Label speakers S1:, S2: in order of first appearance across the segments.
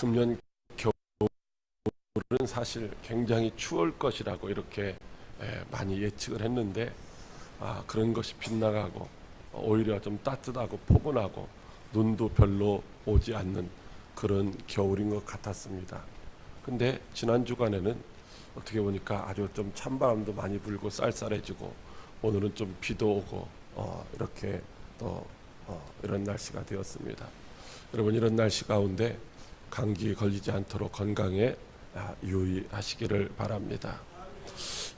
S1: 금년 겨울은 사실 굉장히 추울 것이라고 이렇게 많이 예측을 했는데 그런 것이 빗나가고 오히려 좀 따뜻하고 포근하고 눈도 별로 오지 않는 그런 겨울인 것 같았습니다. 근데 지난 주간에는 어떻게 보니까 아주 좀 찬바람도 많이 불고 쌀쌀해지고 오늘은 좀 비도 오고 이렇게 또 이런 날씨가 되었습니다. 여러분, 이런 날씨 가운데 감기 걸리지 않도록 건강에 유의하시기를 바랍니다.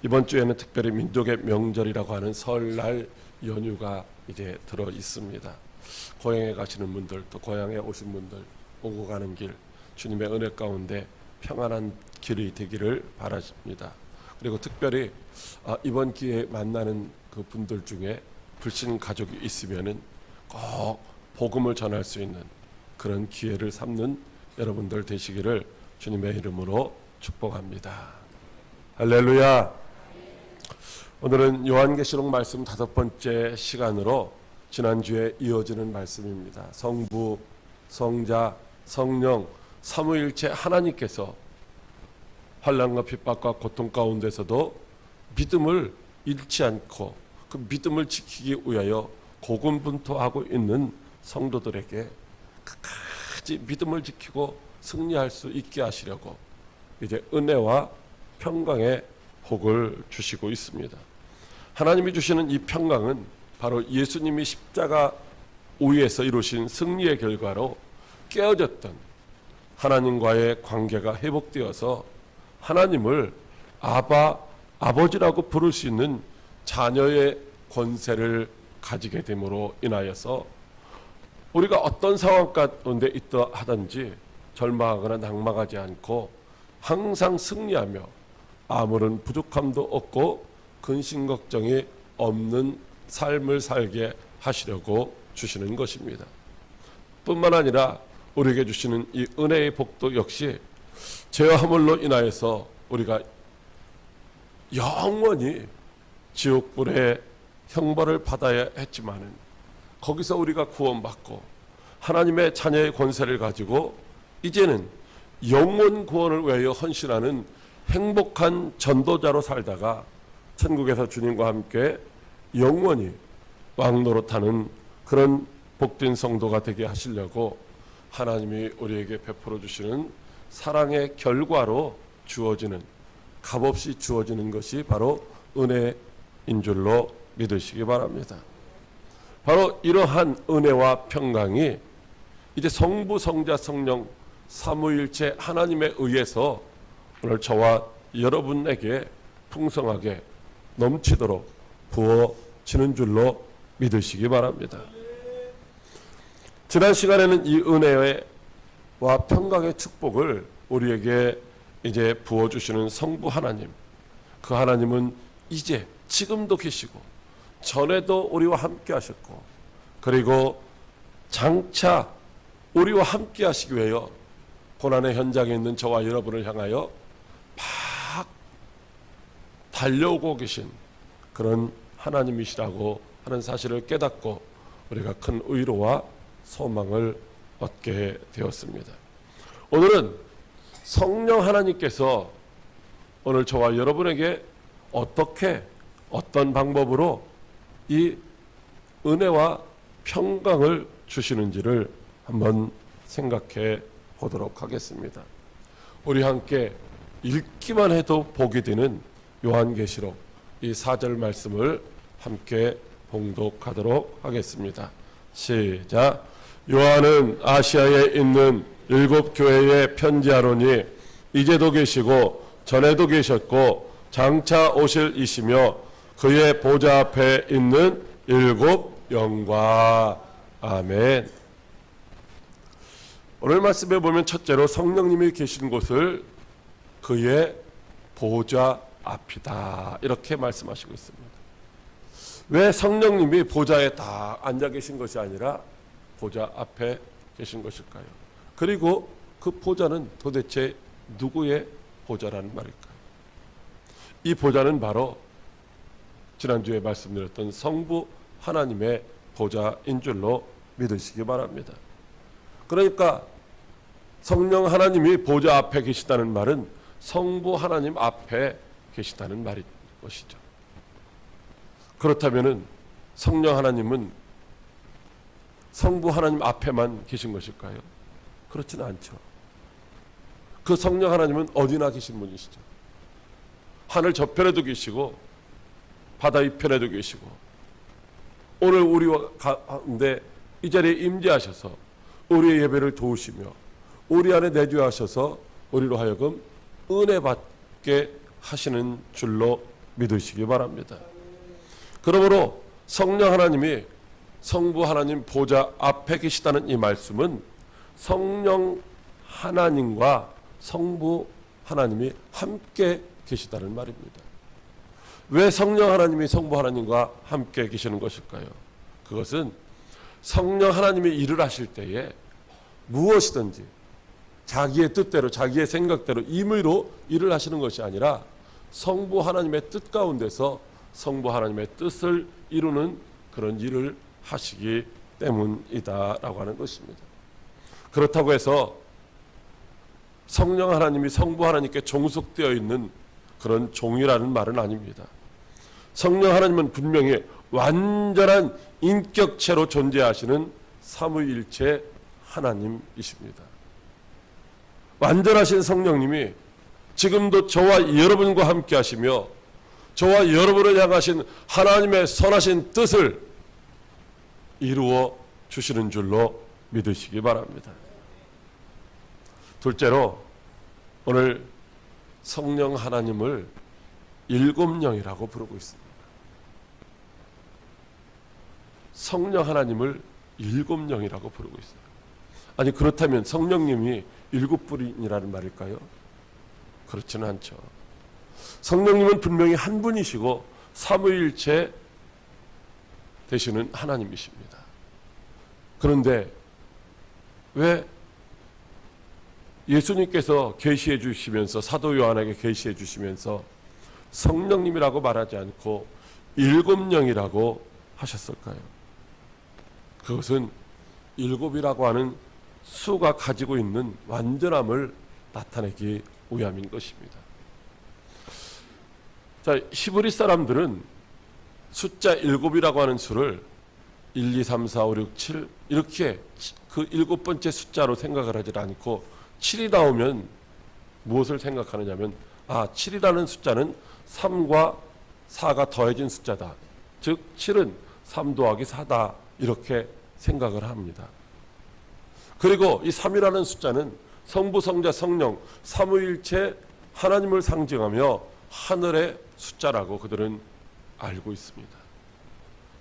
S1: 이번 주에는 특별히 민족의 명절이라고 하는 설날 연휴가 이제 들어 있습니다. 고향에 가시는 분들, 또 고향에 오신 분들, 오고 가는 길 주님의 은혜 가운데 평안한 길이 되기를 바라십니다. 그리고 특별히 이번 기회에 만나는 그 분들 중에 불신 가족이 있으면은 꼭 복음을 전할 수 있는 그런 기회를 삼는 여러분들 되시기를 주님의 이름으로 축복합니다. 할렐루야. 오늘은 요한계시록 말씀 5번째 시간으로 지난주에 이어지는 말씀입니다. 성부, 성자, 성령, 삼위일체 하나님께서 환난과 핍박과 고통 가운데서도 믿음을 잃지 않고 그 믿음을 지키기 위하여 고군분투하고 있는 성도들에게 끝까지 믿음을 지키고 승리할 수 있게 하시려고 이제 은혜와 평강의 복을 주시고 있습니다. 하나님이 주시는 이 평강은 바로 예수님이 십자가 위에서 이루신 승리의 결과로 깨어졌던 하나님과의 관계가 회복되어서 하나님을 아버지라고 부를 수 있는 자녀의 권세를 가지게 됨으로 인하여서 우리가 어떤 상황 가운데 있다 하든지 절망하거나 낙망하지 않고 항상 승리하며 아무런 부족함도 없고 근심 걱정이 없는 삶을 살게 하시려고 주시는 것입니다. 뿐만 아니라 우리에게 주시는 이 은혜의 복도 역시 죄와 허물로 인하여서 우리가 영원히 지옥불의 형벌을 받아야 했지만은 거기서 우리가 구원받고 하나님의 자녀의 권세를 가지고 이제는 영원 구원을 위하여 헌신하는 행복한 전도자로 살다가 천국에서 주님과 함께 영원히 왕노릇하는 그런 복된 성도가 되게 하시려고 하나님이 우리에게 베풀어 주시는 사랑의 결과로 주어지는, 값없이 주어지는 것이 바로 은혜인 줄로 믿으시기 바랍니다. 바로 이러한 은혜와 평강이 이제 성부, 성자, 성령 삼위일체 하나님에 의해서 오늘 저와 여러분에게 풍성하게 넘치도록 부어지는 줄로 믿으시기 바랍니다. 지난 시간에는 이 은혜와 평강의 축복을 우리에게 이제 부어주시는 성부 하나님, 그 하나님은 이제 지금도 계시고 전에도 우리와 함께 하셨고 그리고 장차 우리와 함께 하시기 위하여 고난의 현장에 있는 저와 여러분을 향하여 막 달려오고 계신 그런 하나님이시라고 하는 사실을 깨닫고 우리가 큰 의로와 소망을 얻게 되었습니다. 오늘은 성령 하나님께서 오늘 저와 여러분에게 어떤 방법으로 이 은혜와 평강을 주시는지를 한번 생각해 보도록 하겠습니다. 우리 함께 읽기만 해도 복이 되는 요한계시록 이 4절 말씀을 함께 봉독하도록 하겠습니다. 시작. 요한은 아시아에 있는 7 교회에 편지하노니 이제도 계시고 전에도 계셨고 장차 오실 이시며 그의 보좌 앞에 있는 7 영과. 아멘. 오늘 말씀에 보면 첫째로 성령님이 계신 곳을 그의 보좌 앞이다 이렇게 말씀하시고 있습니다. 왜 성령님이 보좌에 다 앉아 계신 것이 아니라 보좌 앞에 계신 것일까요? 그리고 그 보좌는 도대체 누구의 보좌라는 말일까요? 이 보좌는 바로 지난주에 말씀드렸던 성부 하나님의 보좌인 줄로 믿으시기 바랍니다. 그러니까 성령 하나님이 보좌 앞에 계시다는 말은 성부 하나님 앞에 계시다는 말인 것이죠. 그렇다면은 성령 하나님은 성부 하나님 앞에만 계신 것일까요? 그렇지는 않죠. 그 성령 하나님은 어디나 계신 분이시죠. 하늘 저편에도 계시고 바다 이편에도 계시고 오늘 우리와 가운데 이 자리에 임재하셔서 우리의 예배를 도우시며 우리 안에 내주하셔서 우리로 하여금 은혜 받게 하시는 줄로 믿으시기 바랍니다. 그러므로 성령 하나님이 성부 하나님 보좌 앞에 계시다는 이 말씀은 성령 하나님과 성부 하나님이 함께 계시다는 말입니다. 왜 성령 하나님이 성부 하나님과 함께 계시는 것일까요? 그것은 성령 하나님이 일을 하실 때에 무엇이든지 자기의 뜻대로 자기의 생각대로 임의로 일을 하시는 것이 아니라 성부 하나님의 뜻 가운데서 성부 하나님의 뜻을 이루는 그런 일을 하시기 때문이다라고 하는 것입니다. 그렇다고 해서 성령 하나님이 성부 하나님께 종속되어 있는 그런 종이라는 말은 아닙니다. 성령 하나님은 분명히 완전한 인격체로 존재하시는 삼위일체 하나님이십니다. 완전하신 성령님이 지금도 저와 여러분과 함께 하시며 저와 여러분을 향하신 하나님의 선하신 뜻을 이루어 주시는 줄로 믿으시기 바랍니다. 둘째로 오늘 성령 하나님을 일곱 영이라고 부르고 있습니다. 성령 하나님을 일곱 영이라고 부르고 있어요. 아니 그렇다면 성령님이 일곱 분이라는 말일까요? 그렇지는 않죠. 성령님은 분명히 한 분이시고 삼위일체 되시는 하나님이십니다. 그런데 왜 예수님께서 계시해 주시면서 사도 요한에게 계시해 주시면서 성령님이라고 말하지 않고 일곱 영이라고 하셨을까요? 그것은 일곱이라고 하는 수가 가지고 있는 완전함을 나타내기 위함인 것입니다. 자, 히브리 사람들은 숫자 일곱이라고 하는 수를 1, 2, 3, 4, 5, 6, 7 이렇게 그 일곱 번째 숫자로 생각을 하지 않고 7이 나오면 무엇을 생각하느냐면 7이라는 숫자는 3과 4가 더해진 숫자다. 즉 7은 3 더하기 4다. 이렇게 생각을 합니다. 그리고 이 3이라는 숫자는 성부, 성자, 성령 삼위일체 하나님을 상징하며 하늘의 숫자라고 그들은 알고 있습니다.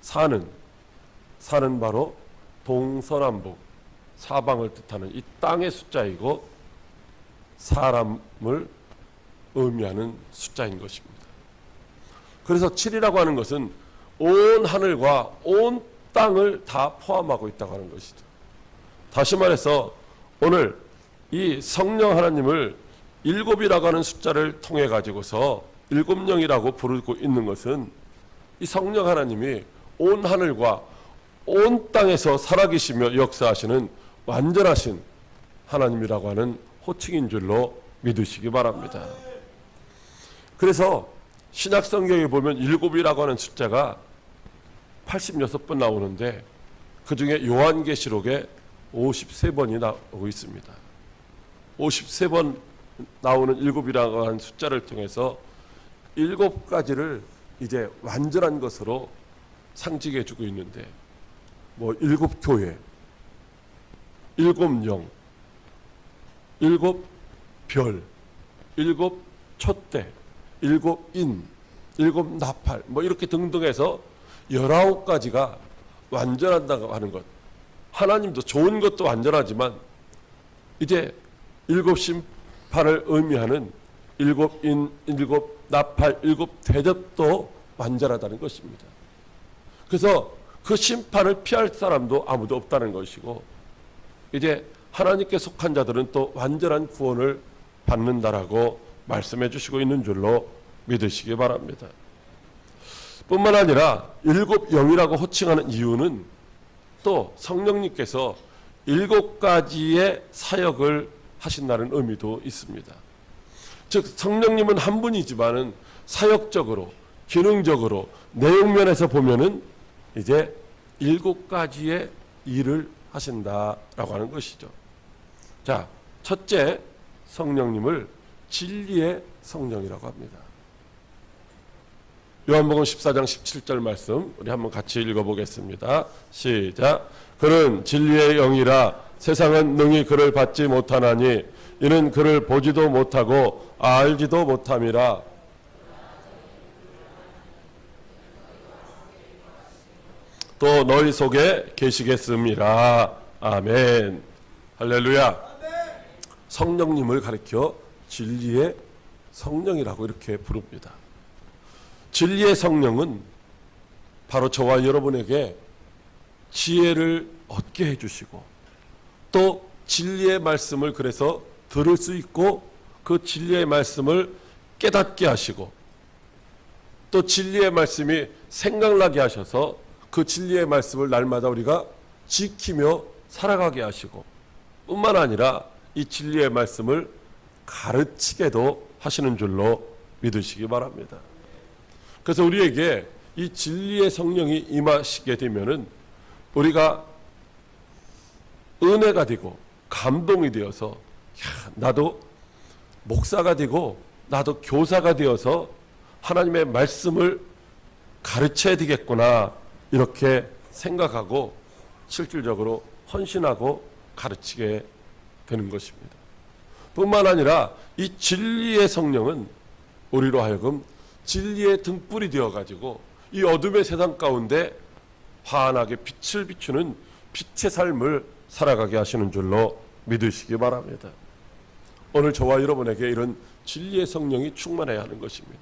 S1: 4는 바로 동서남북 사방을 뜻하는 이 땅의 숫자이고 사람을 의미하는 숫자인 것입니다. 그래서 7이라고 하는 것은 온 하늘과 온 땅을 다 포함하고 있다고 하는 것이죠. 다시 말해서 오늘 이 성령 하나님을 일곱이라고 하는 숫자를 통해 가지고서 일곱령이라고 부르고 있는 것은 이 성령 하나님이 온 하늘과 온 땅에서 살아계시며 역사하시는 완전하신 하나님이라고 하는 호칭인 줄로 믿으시기 바랍니다. 그래서 신약 성경에 보면 일곱이라고 하는 숫자가 86번 나오는데 그중에 요한계시록에 53번이 나오고 있습니다. 53번 나오는 일곱이라고 하는 숫자를 통해서 일곱 가지를 이제 완전한 것으로 상징해 주고 있는데 일곱 교회, 일곱 영, 일곱 별, 일곱 촛대, 일곱 인, 일곱 나팔 이렇게 등등해서 19가지가 완전하다고 하는 것. 하나님도 좋은 것도 완전하지만 이제 일곱 심판을 의미하는 일곱 인, 일곱 나팔, 일곱 대접도 완전하다는 것입니다. 그래서 그 심판을 피할 사람도 아무도 없다는 것이고 이제 하나님께 속한 자들은 또 완전한 구원을 받는다라고 말씀해 주시고 있는 줄로 믿으시기 바랍니다. 뿐만 아니라 일곱 영이라고 호칭하는 이유는 또 성령님께서 일곱 가지의 사역을 하신다는 의미도 있습니다. 즉 성령님은 한 분이지만은 사역적으로, 기능적으로, 내용면에서 보면은 이제 7가지의 일을 하신다라고 하는 것이죠. 자, 첫째, 성령님을 진리의 성령이라고 합니다. 요한복음 14장 17절 말씀 우리 한번 같이 읽어보겠습니다. 시작. 그는 진리의 영이라 세상은 능히 그를 받지 못하나니 이는 그를 보지도 못하고 알지도 못함이라. 또 너희 속에 계시겠음이라. 아멘. 할렐루야. 성령님을 가리켜 진리의 성령이라고 이렇게 부릅니다. 진리의 성령은 바로 저와 여러분에게 지혜를 얻게 해주시고 또 진리의 말씀을 그래서 들을 수 있고 그 진리의 말씀을 깨닫게 하시고 또 진리의 말씀이 생각나게 하셔서 그 진리의 말씀을 날마다 우리가 지키며 살아가게 하시고 뿐만 아니라 이 진리의 말씀을 가르치게도 하시는 줄로 믿으시기 바랍니다. 그래서 우리에게 이 진리의 성령이 임하시게 되면은 우리가 은혜가 되고 감동이 되어서 나도 목사가 되고 나도 교사가 되어서 하나님의 말씀을 가르쳐야 되겠구나 이렇게 생각하고 실질적으로 헌신하고 가르치게 되는 것입니다. 뿐만 아니라 이 진리의 성령은 우리로 하여금 진리의 등불이 되어가지고 이 어둠의 세상 가운데 환하게 빛을 비추는 빛의 삶을 살아가게 하시는 줄로 믿으시기 바랍니다. 오늘 저와 여러분에게 이런 진리의 성령이 충만해야 하는 것입니다.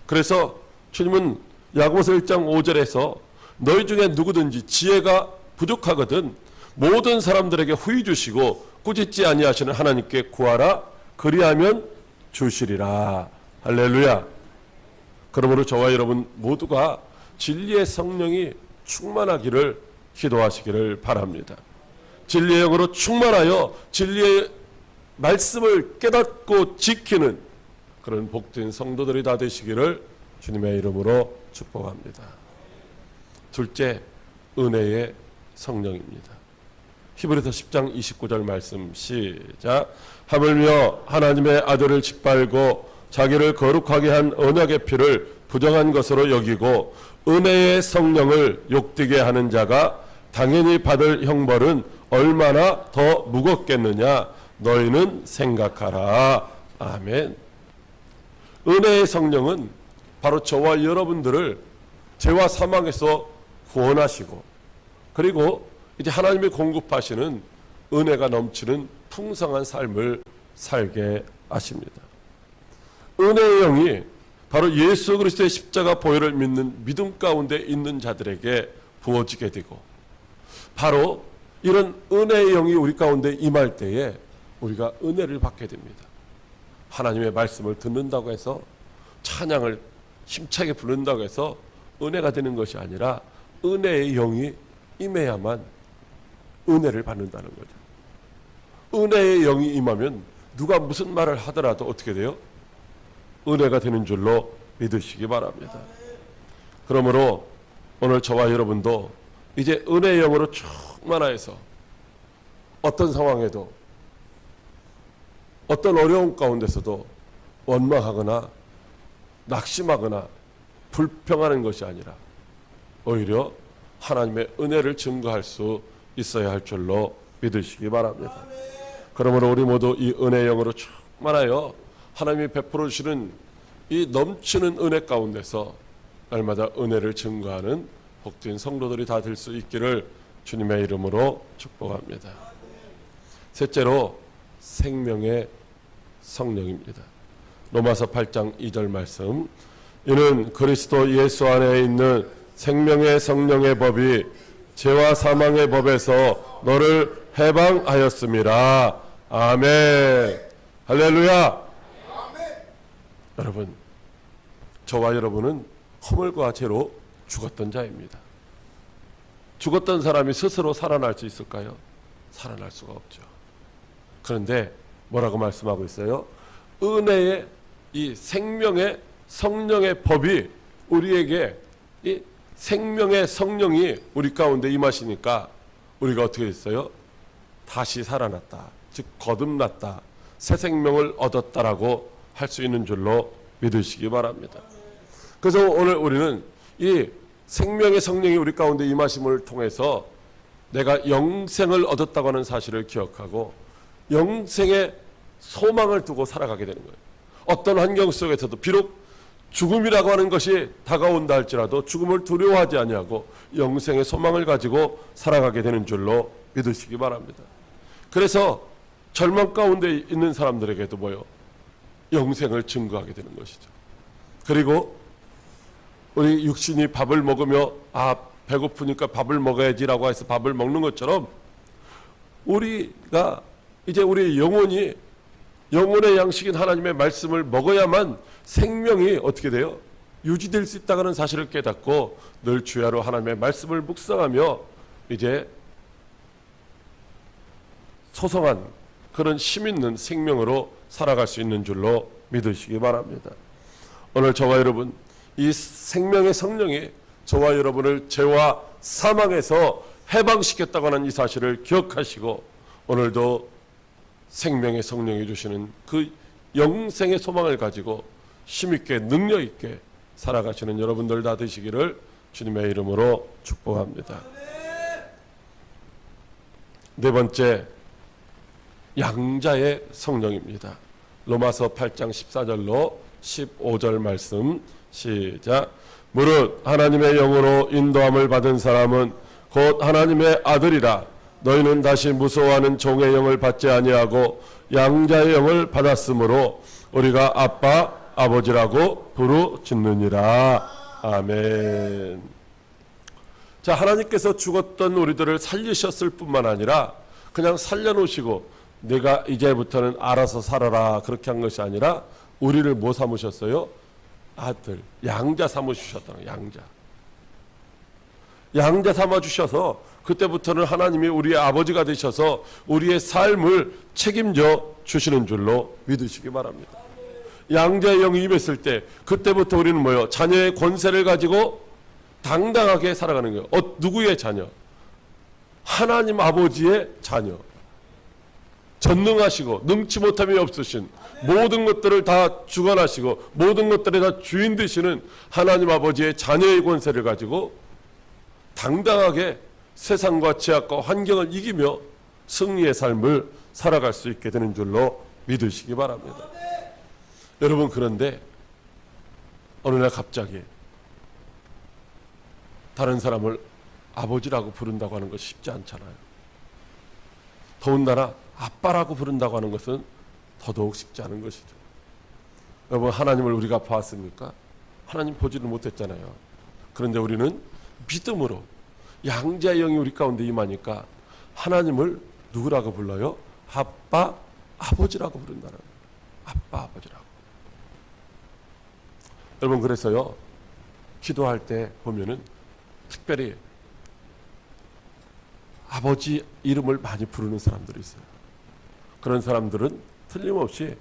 S1: 그래서 주님은 야고보서 1장 5절에서 너희 중에 누구든지 지혜가 부족하거든 모든 사람들에게 후히 주시고 꾸짖지 아니하시는 하나님께 구하라 그리하면 주시리라. 할렐루야. 그러므로 저와 여러분 모두가 진리의 성령이 충만하기를 기도하시기를 바랍니다. 진리의 영으로 충만하여 진리의 말씀을 깨닫고 지키는 그런 복된 성도들이 다 되시기를 주님의 이름으로 축복합니다. 둘째, 은혜의 성령입니다. 히브리서 10장 29절 말씀 시작. 하물며 하나님의 아들을 짓밟고 자기를 거룩하게 한 언약의 피를 부정한 것으로 여기고 은혜의 성령을 욕되게 하는 자가 당연히 받을 형벌은 얼마나 더 무겁겠느냐 너희는 생각하라. 아멘. 은혜의 성령은 바로 저와 여러분들을 죄와 사망에서 구원하시고 그리고 이제 하나님이 공급하시는 은혜가 넘치는 풍성한 삶을 살게 하십니다. 은혜의 영이 바로 예수 그리스도의 십자가 보혈을 믿는 믿음 가운데 있는 자들에게 부어지게 되고 바로 이런 은혜의 영이 우리 가운데 임할 때에 우리가 은혜를 받게 됩니다. 하나님의 말씀을 듣는다고 해서 찬양을 힘차게 부른다고 해서 은혜가 되는 것이 아니라 은혜의 영이 임해야만 은혜를 받는다는 거죠. 은혜의 영이 임하면 누가 무슨 말을 하더라도 어떻게 돼요? 은혜가 되는 줄로 믿으시기 바랍니다. 그러므로 오늘 저와 여러분도 이제 은혜의 영으로 충만하여서 어떤 상황에도 어떤 어려움 가운데서도 원망하거나 낙심하거나 불평하는 것이 아니라 오히려 하나님의 은혜를 증거할 수 있어야 할 줄로 믿으시기 바랍니다. 그러므로 우리 모두 이 은혜의 영으로 충만하여 하나님이 베풀어 주시는 이 넘치는 은혜 가운데서 날마다 은혜를 증거하는 복된 성도들이 다 될 수 있기를 주님의 이름으로 축복합니다. 셋째로 생명의 성령입니다. 로마서 8장 2절 말씀. 이는 그리스도 예수 안에 있는 생명의 성령의 법이 죄와 사망의 법에서 너를 해방하였음이라. 아멘. 할렐루야. 여러분, 저와 여러분은 허물과 죄로 죽었던 자입니다. 죽었던 사람이 스스로 살아날 수 있을까요? 살아날 수가 없죠. 그런데 뭐라고 말씀하고 있어요? 은혜의 이 생명의 성령의 법이 우리에게, 이 생명의 성령이 우리 가운데 임하시니까 우리가 어떻게 됐어요? 다시 살아났다, 즉 거듭났다, 새 생명을 얻었다라고 할 수 있는 줄로 믿으시기 바랍니다. 그래서 오늘 우리는 이 생명의 성령이 우리 가운데 임하심을 통해서 내가 영생을 얻었다고 하는 사실을 기억하고 영생의 소망을 두고 살아가게 되는 거예요. 어떤 환경 속에서도 비록 죽음이라고 하는 것이 다가온다 할지라도 죽음을 두려워하지 아니하고 영생의 소망을 가지고 살아가게 되는 줄로 믿으시기 바랍니다. 그래서 절망 가운데 있는 사람들에게도 뭐요? 영생을 증거하게 되는 것이죠. 그리고 우리 육신이 밥을 먹으며 배고프니까 밥을 먹어야지라고 해서 밥을 먹는 것처럼 우리가 이제 우리 영혼이, 영혼의 양식인 하나님의 말씀을 먹어야만 생명이 어떻게 돼요? 유지될 수 있다는 사실을 깨닫고 늘 주야로 하나님의 말씀을 묵상하며 이제 소성한 그런 힘 있는 생명으로 살아갈 수 있는 줄로 믿으시기 바랍니다. 오늘 저와 여러분, 이 생명의 성령이 저와 여러분을 죄와 사망에서 해방시켰다고 하는 이 사실을 기억하시고 오늘도 생명의 성령이 주시는 그 영생의 소망을 가지고 힘있게 능력있게 살아가시는 여러분들 다 되시기를 주님의 이름으로 축복합니다. 네 번째, 양자의 성령입니다. 로마서 8장 14절로 15절 말씀 시작. 무릇 하나님의 영으로 인도함을 받은 사람은 곧 하나님의 아들이라. 너희는 다시 무서워하는 종의 영을 받지 아니하고 양자의 영을 받았으므로 우리가 아빠 아버지라고 부르짖느니라. 아멘. 자, 하나님께서 죽었던 우리들을 살리셨을 뿐만 아니라 그냥 살려놓으시고 내가 이제부터는 알아서 살아라 그렇게 한 것이 아니라 우리를 뭐 삼으셨어요? 아들, 양자 삼으셨다는 거예요. 양자 삼아주셔서 그때부터는 하나님이 우리의 아버지가 되셔서 우리의 삶을 책임져 주시는 줄로 믿으시기 바랍니다. 양자의 영이 임했을 때 그때부터 우리는 뭐예요? 자녀의 권세를 가지고 당당하게 살아가는 거예요. 누구의 자녀? 하나님 아버지의 자녀. 전능하시고 능치 못함이 없으신, 모든 것들을 다 주관하시고 모든 것들의 다 주인 되시는 하나님 아버지의 자녀의 권세를 가지고 당당하게 세상과 제약과 환경을 이기며 승리의 삶을 살아갈 수 있게 되는 줄로 믿으시기 바랍니다. 여러분, 그런데 어느 날 갑자기 다른 사람을 아버지라고 부른다고 하는 것이 쉽지 않잖아요. 더군다나 아빠라고 부른다고 하는 것은 더더욱 쉽지 않은 것이죠. 여러분, 하나님을 우리가 보았습니까? 하나님 보지를 못했잖아요. 그런데 우리는 믿음으로 양자의 영이 우리 가운데 임하니까 하나님을 누구라고 불러요? 아빠, 아버지라고 부른다는 거예요. 아빠, 아버지라고. 여러분, 그래서요, 기도할 때 보면은 특별히 아버지 이름을 많이 부르는 사람들이 있어요. 그런 사람들은 틀림없이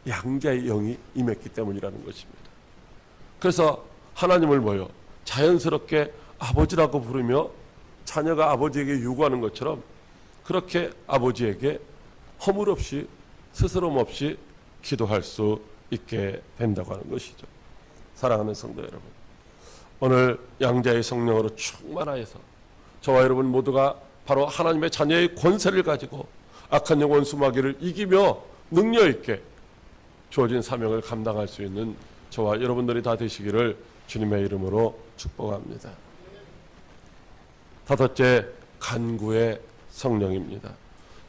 S1: 양자의 영이 임했기 때문이라는 것입니다. 그래서 하나님을 뭐요? 자연스럽게 아버지라고 부르며 자녀가 아버지에게 요구하는 것처럼 그렇게 아버지에게 허물 없이 스스럼 없이 기도할 수 있게 된다고 하는 것이죠. 사랑하는 성도 여러분, 오늘 양자의 성령으로 충만하여서 저와 여러분 모두가 바로 하나님의 자녀의 권세를 가지고 악한 영혼 수마귀를 이기며 능력 있게 주어진 사명을 감당할 수 있는 저와 여러분들이 다 되시기를 주님의 이름으로 축복합니다. 다섯째, 간구의 성령입니다.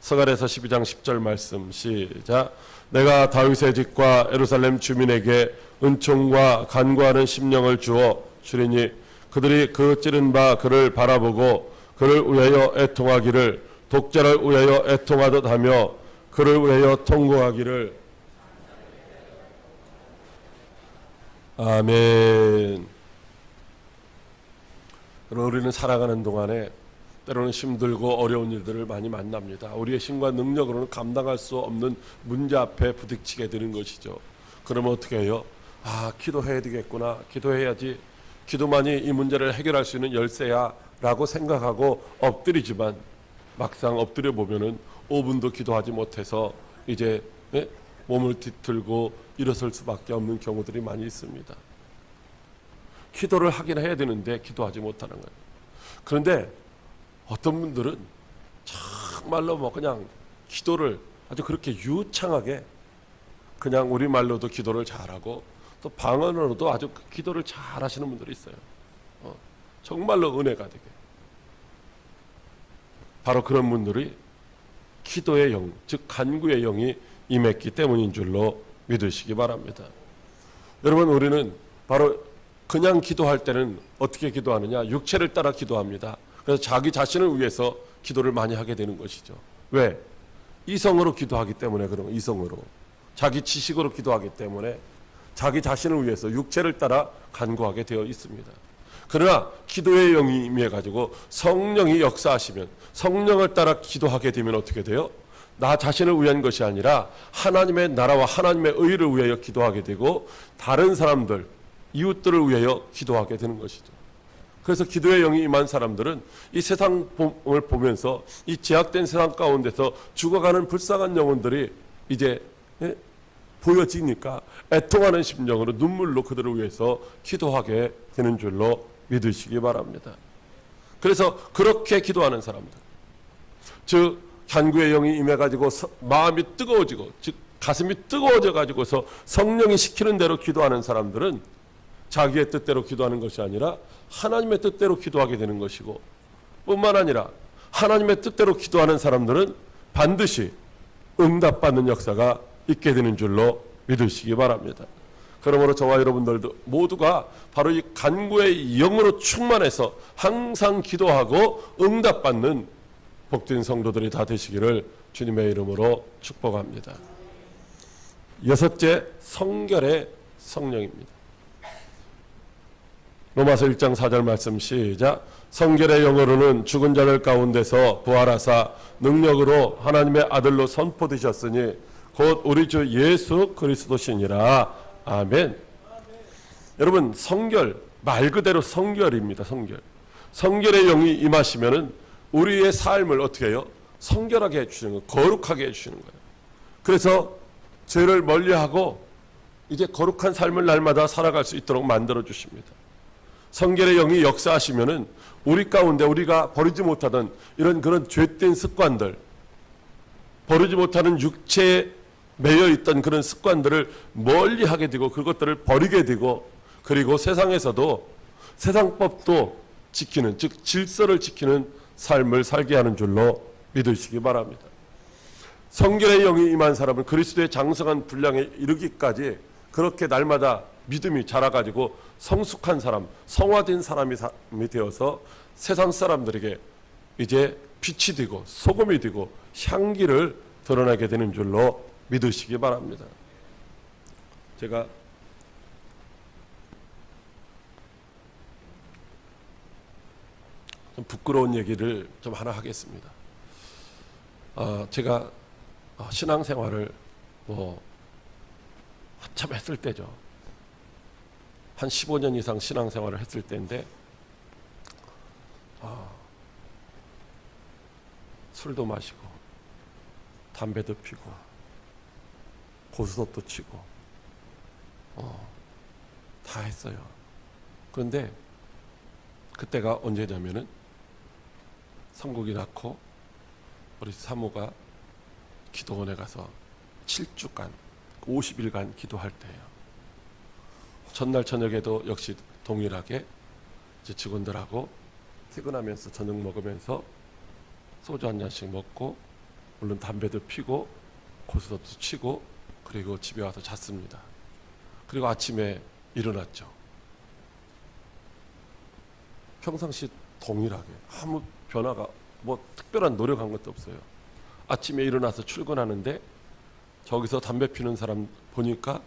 S1: 서갈에서 12장 10절 말씀 시작. 내가 다윗의 집과 예루살렘 주민에게 은총과 간구하는 심령을 주어 주리니 그들이 그 찌른 바 그를 바라보고 그를 위하여 애통하기를 독자를 위하여 애통하듯 하며 그를 위하여 통곡하기를. 아멘. 우리는 살아가는 동안에 때로는 힘들고 어려운 일들을 많이 만납니다. 우리의 힘과 능력으로는 감당할 수 없는 문제 앞에 부딪히게 되는 것이죠. 그러면 어떻게 해요? 기도해야 되겠구나. 기도해야지. 기도만이 이 문제를 해결할 수 있는 열쇠야 라고 생각하고 엎드리지만 막상 엎드려 보면은 5분도 기도하지 못해서 이제 몸을 뒤틀고 일어설 수밖에 없는 경우들이 많이 있습니다. 기도를 하긴 해야 되는데 기도하지 못하는 거예요. 그런데 어떤 분들은 정말로 뭐 그냥 기도를 아주 그렇게 유창하게 그냥 우리말로도 기도를 잘하고 또 방언으로도 아주 기도를 잘하시는 분들이 있어요. 정말로 은혜가 되게. 바로 그런 분들이 기도의 영, 즉 간구의 영이 임했기 때문인 줄로 믿으시기 바랍니다. 여러분, 우리는 바로 그냥 기도할 때는 어떻게 기도하느냐? 육체를 따라 기도합니다. 그래서 자기 자신을 위해서 기도를 많이 하게 되는 것이죠. 왜? 이성으로 기도하기 때문에 그런 거예요. 이성으로. 자기 지식으로 기도하기 때문에 자기 자신을 위해서 육체를 따라 간구하게 되어 있습니다. 그러나 기도의 영이 임해가지고 성령이 역사하시면 성령을 따라 기도하게 되면 어떻게 돼요? 나 자신을 위한 것이 아니라 하나님의 나라와 하나님의 의를 위하여 기도하게 되고 다른 사람들, 이웃들을 위하여 기도하게 되는 것이죠. 그래서 기도의 영이 임한 사람들은 이 세상을 보면서 이 제약된 세상 가운데서 죽어가는 불쌍한 영혼들이 이제 보여지니까 애통하는 심령으로 눈물로 그들을 위해서 기도하게 되는 줄로 믿으시기 바랍니다. 그래서 그렇게 기도하는 사람들, 즉 간구의 영이 임해가지고 마음이 뜨거워지고, 즉 가슴이 뜨거워져 가지고서 성령이 시키는 대로 기도하는 사람들은 자기의 뜻대로 기도하는 것이 아니라 하나님의 뜻대로 기도하게 되는 것이고, 뿐만 아니라 하나님의 뜻대로 기도하는 사람들은 반드시 응답받는 역사가 있게 되는 줄로 믿으시기 바랍니다. 그러므로 저와 여러분들도 모두가 바로 이 간구의 영으로 충만해서 항상 기도하고 응답받는 복된 성도들이 다 되시기를 주님의 이름으로 축복합니다. 여섯째, 성결의 성령입니다. 로마서 1장 4절 말씀 시작. 성결의 영으로는 죽은 자들 가운데서 부활하사 능력으로 하나님의 아들로 선포되셨으니 곧 우리 주 예수 그리스도시니라. 아멘. 여러분, 성결 말 그대로 성결입니다. 성결의 영이 임하시면은 우리의 삶을 어떻게 해요? 성결하게 해주시는 거예요. 거룩하게 해주시는 거예요. 그래서 죄를 멀리하고 이제 거룩한 삶을 날마다 살아갈 수 있도록 만들어 주십니다. 성결의 영이 역사하시면은 우리 가운데 우리가 버리지 못하던 이런 그런 죄된 습관들, 버리지 못하는 육체에 매여 있던 그런 습관들을 멀리하게 되고 그것들을 버리게 되고, 그리고 세상에서도 세상법도 지키는, 즉 질서를 지키는 삶을 살게 하는 줄로 믿으시기 바랍니다. 성결의 영이 임한 사람은 그리스도의 장성한 분량에 이르기까지 그렇게 날마다 믿음이 자라가지고 성숙한 사람, 성화된 사람이 되어서 세상 사람들에게 이제 빛이 되고 소금이 되고 향기를 드러나게 되는 줄로 믿으시기 바랍니다. 제가 좀 부끄러운 얘기를 좀 하나 하겠습니다. 제가 신앙생활을 한참 했을 때죠. 한 15년 이상 신앙생활을 했을 때인데 술도 마시고 담배도 피고 고스톱도 치고 다 했어요. 그런데 그때가 언제냐면은 성국이 낳고 우리 사모가 기도원에 가서 7주간 50일간 기도할 때예요. 전날 저녁에도 역시 동일하게 이제 직원들하고 퇴근하면서 저녁 먹으면서 소주 한 잔씩 먹고 물론 담배도 피고 고스톱도 치고 그리고 집에 와서 잤습니다. 그리고 아침에 일어났죠. 평상시 동일하게 아무 변화가 특별한 노력한 것도 없어요. 아침에 일어나서 출근하는데 저기서 담배 피는 사람 보니까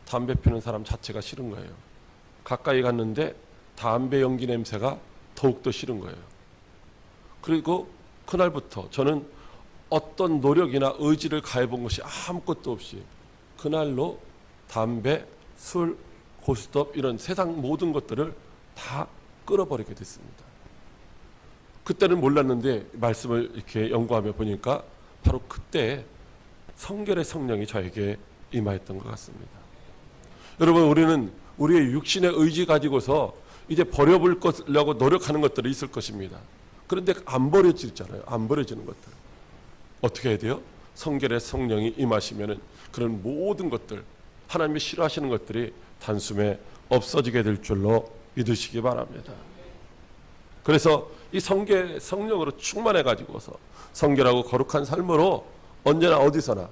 S1: 담배 피는 사람 자체가 싫은 거예요. 가까이 갔는데 담배 연기 냄새가 더욱더 싫은 거예요. 그리고 그날부터 저는 어떤 노력이나 의지를 가해본 것이 아무것도 없이 그날로 담배, 술, 고스톱 이런 세상 모든 것들을 다 끌어버리게 됐습니다. 그때는 몰랐는데 말씀을 이렇게 연구하며 보니까 바로 그때 성결의 성령이 저에게 임하였던 것 같습니다. 여러분, 우리는 우리의 육신의 의지 가지고서 이제 버려보려고 노력하는 것들이 있을 것입니다. 그런데 안 버려지잖아요. 안 버려지는 것들. 어떻게 해야 돼요? 성결의 성령이 임하시면은 그런 모든 것들, 하나님이 싫어하시는 것들이 단숨에 없어지게 될 줄로 믿으시기 바랍니다. 그래서 이 성령으로 충만해 가지고서 성결하고 거룩한 삶으로 언제나 어디서나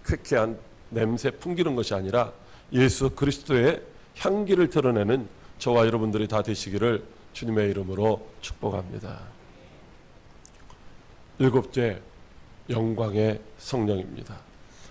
S1: 쾌쾌한 냄새 풍기는 것이 아니라 예수 그리스도의 향기를 드러내는 저와 여러분들이 다 되시기를 주님의 이름으로 축복합니다. 일곱째, 영광의 성령입니다.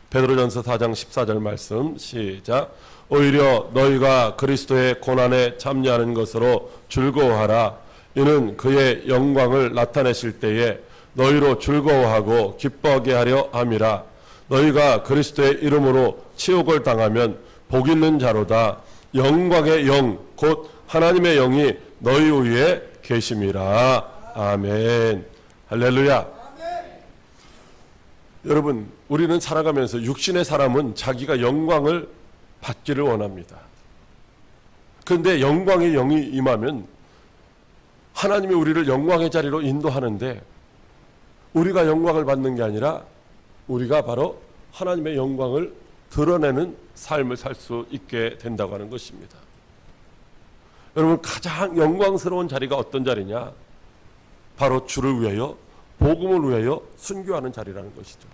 S1: 베드로전서 4장 14절 말씀 시작. 오히려 너희가 그리스도의 고난에 참여하는 것으로 즐거워하라. 이는 그의 영광을 나타내실 때에 너희로 즐거워하고 기뻐하게 하려 함이라. 너희가 그리스도의 이름으로 치욕을 당하면 복 있는 자로다. 영광의 영 곧 하나님의 영이 너희 위에 계심이라. 아멘. 할렐루야. 여러분, 우리는 살아가면서 육신의 사람은 자기가 영광을 받기를 원합니다. 그런데 영광의 영이 임하면 하나님이 우리를 영광의 자리로 인도하는데 우리가 영광을 받는 게 아니라 우리가 바로 하나님의 영광을 드러내는 삶을 살 수 있게 된다고 하는 것입니다. 여러분, 가장 영광스러운 자리가 어떤 자리냐? 바로 주를 위하여, 복음을 위하여 순교하는 자리라는 것이죠.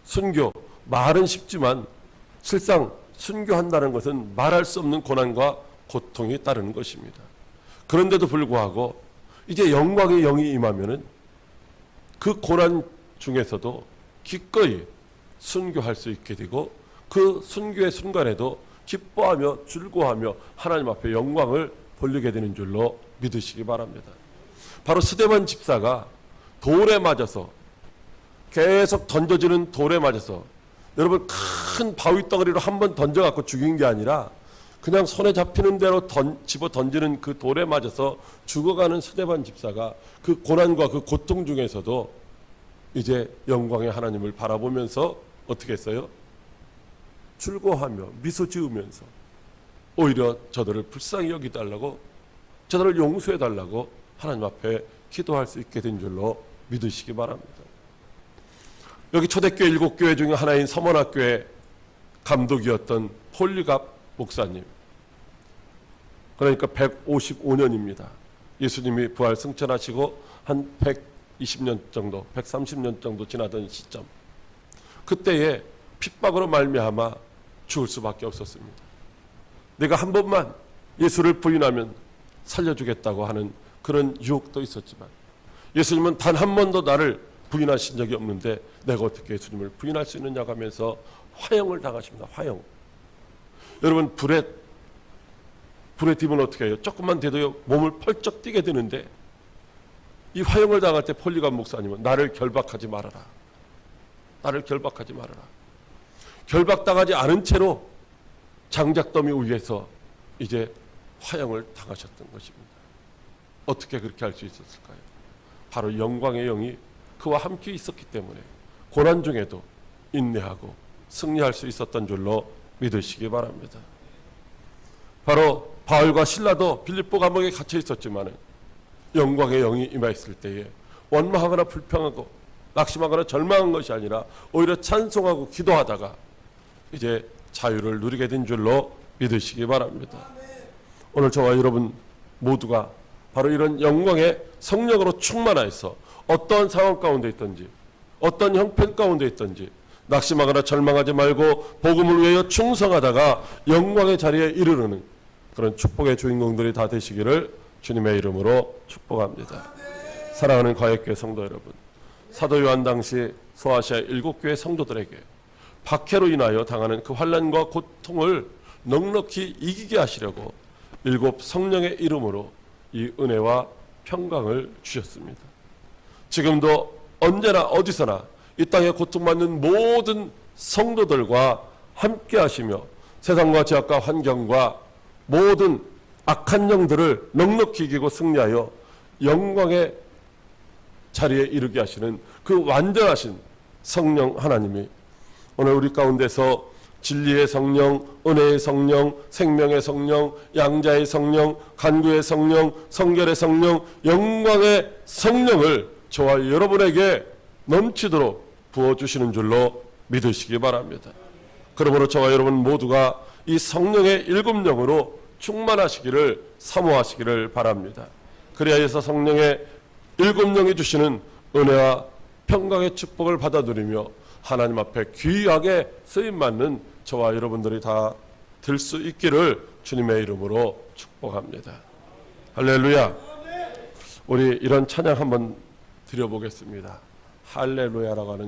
S1: 순교, 말은 쉽지만 실상 순교한다는 것은 말할 수 없는 고난과 고통이 따르는 것입니다. 그런데도 불구하고 이제 영광의 영이 임하면은 그 고난 중에서도 기꺼이 순교할 수 있게 되고 그 순교의 순간에도 기뻐하며 즐거워하며 하나님 앞에 영광을 돌리게 되는 줄로 믿으시기 바랍니다. 바로 스데반 집사가 돌에 맞아서 계속 던져지는 돌에 맞아서 여러분 큰 바위 덩어리로 한번 던져갖고 죽인 게 아니라 그냥 손에 잡히는 대로 집어 던지는 그 돌에 맞아서 죽어가는 스데반 집사가 그 고난과 그 고통 중에서도 이제 영광의 하나님을 바라보면서 어떻게 했어요? 즐거워하며 미소 지으면서 오히려 저들을 불쌍히 여기달라고, 저들을 용서해달라고 하나님 앞에 기도할 수 있게 된 줄로 믿으시기 바랍니다. 여기 초대교회 7교회 중에 하나인 서문학교의 감독이었던 폴리갑 목사님, 그러니까 155년입니다. 예수님이 부활 승천하시고 한 120년 정도, 130년 정도 지나던 시점, 그때에 핍박으로 말미암아 죽을 수밖에 없었습니다. 내가 한 번만 예수를 부인하면 살려주겠다고 하는 그런 유혹도 있었지만 예수님은 단 한 번도 나를 부인하신 적이 없는데 내가 어떻게 예수님을 부인할 수 있느냐고 하면서 화형을 당하십니다. 화형. 여러분, 불에 뒤면 어떻게 해요? 조금만 돼도 몸을 펄쩍 뛰게 되는데 이 화형을 당할 때 폴리갑 목사님은 나를 결박하지 말아라. 나를 결박하지 말아라. 결박당하지 않은 채로 장작더미 위에서 이제 화형을 당하셨던 것입니다. 어떻게 그렇게 할 수 있었을까요? 바로 영광의 영이 그와 함께 있었기 때문에 고난 중에도 인내하고 승리할 수 있었던 줄로 믿으시기 바랍니다. 바로 바울과 실라도 빌립보 감옥에 갇혀 있었지만 영광의 영이 임하였을 때에 원망하거나 불평하고 낙심하거나 절망한 것이 아니라 오히려 찬송하고 기도하다가 이제 자유를 누리게 된 줄로 믿으시기 바랍니다. 오늘 저와 여러분 모두가 바로 이런 영광의 성령으로 충만하여서 어떠한 상황 가운데 있든지 어떤 형편 가운데 있든지 낙심하거나 절망하지 말고 복음을 위하여 충성하다가 영광의 자리에 이르르는 그런 축복의 주인공들이 다 되시기를 주님의 이름으로 축복합니다. 사랑하는 과역교회 성도 여러분, 사도 요한 당시 소아시아 7교회 성도들에게 박해로 인하여 당하는 그 환난과 고통을 넉넉히 이기게 하시려고 7 성령의 이름으로 이 은혜와 평강을 주셨습니다. 지금도 언제나 어디서나 이 땅에 고통받는 모든 성도들과 함께 하시며 세상과 제약과 환경과 모든 악한 영들을 넉넉히 이기고 승리하여 영광의 자리에 이르게 하시는 그 완전하신 성령 하나님이 오늘 우리 가운데서 진리의 성령, 은혜의 성령, 생명의 성령, 양자의 성령, 간구의 성령, 성결의 성령, 영광의 성령을 저와 여러분에게 넘치도록 부어주시는 줄로 믿으시기 바랍니다. 그러므로 저와 여러분 모두가 이 성령의 일곱 영으로 충만하시기를 사모하시기를 바랍니다. 그래야 해서 성령의 일곱 영이 주시는 은혜와 평강의 축복을 받아 누리며 하나님 앞에 귀하게 쓰임받는 저와 여러분들이 다 될 수 있기를 주님의 이름으로 축복합니다. 할렐루야. 우리 이런 찬양 한번 드려보겠습니다. 할렐루야라고 하는